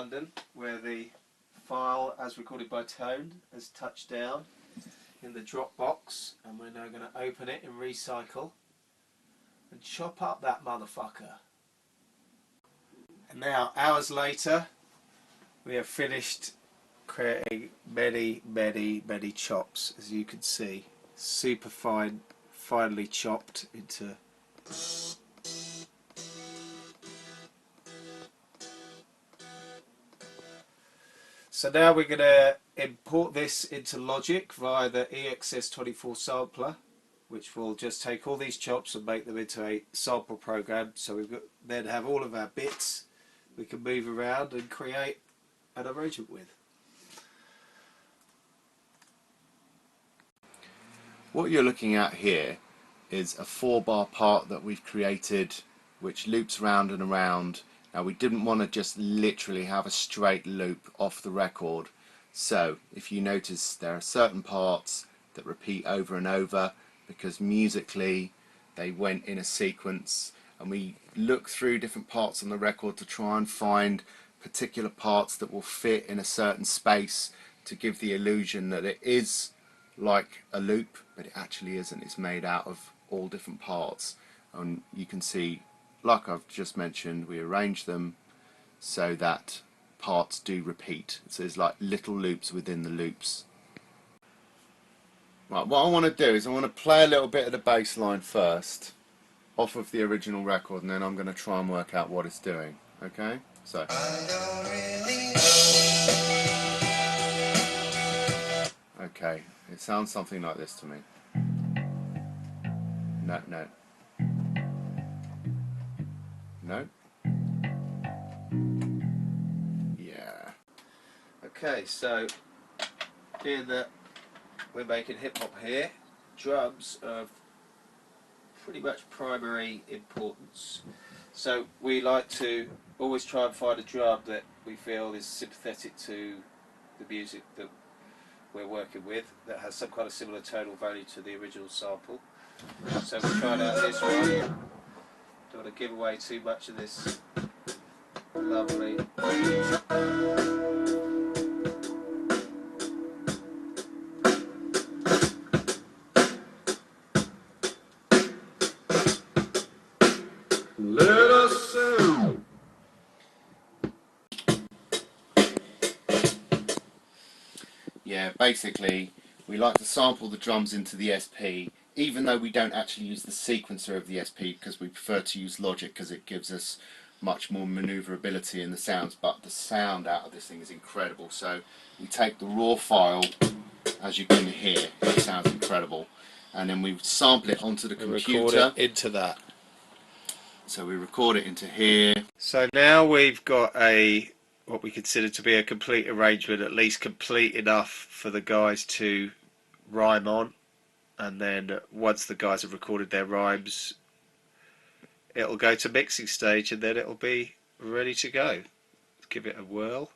London, where the file, as recorded by Tone, has touched down in the Dropbox, and we're now going to open it in Recycle and chop up that motherfucker. And now, hours later, we have finished creating many chops, as you can see. Super finely chopped into. So now we're going to import this into Logic via the EXS24 sampler, which will just take all these chops and make them into a sample program. So we've got then have all of our bits we can move around and create an arrangement with. What you're looking at here is a 4-bar part that we've created which loops round and around. Now we didn't want to just literally have a straight loop off the record, so if you notice there are certain parts that repeat over and over because musically they went in a sequence, and we look through different parts on the record to try and find particular parts that will fit in a certain space to give the illusion that it is like a loop, but it actually isn't. It's made out of all different parts, and you can see, like I've just mentioned, we arrange them so that parts do repeat. So there's like little loops within the loops. Right, what I want to do is I want to play a little bit of the bass line first off of the original record, and then I'm going to try and work out what it's doing. Okay? So okay, it sounds something like this to me. No. No? Yeah. Okay, so being that we're making hip hop here, drums are of pretty much primary importance. So we like to always try and find a drum that we feel is sympathetic to the music that we're working with, that has some kind of similar tonal value to the original sample. So we tried out this one. Don't want to give away too much of this lovely. Let us sound. Yeah, basically we like to sample the drums into the SP, even though we don't actually use the sequencer of the SP, because we prefer to use Logic because it gives us much more maneuverability in the sounds. But the sound out of this thing is incredible. So we take the raw file, as you can hear, it sounds incredible, and then we sample it onto the computer. Record it into that. So we record it into here. So now we've got what we consider to be a complete arrangement, at least complete enough for the guys to rhyme on. And then once the guys have recorded their rhymes, it'll go to mixing stage, and then it'll be ready to go. Let's give it a whirl.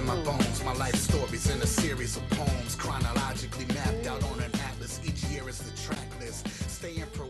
My bones, my life stories in a series of poems, chronologically mapped out on an atlas. Each year is the track list. Staying pro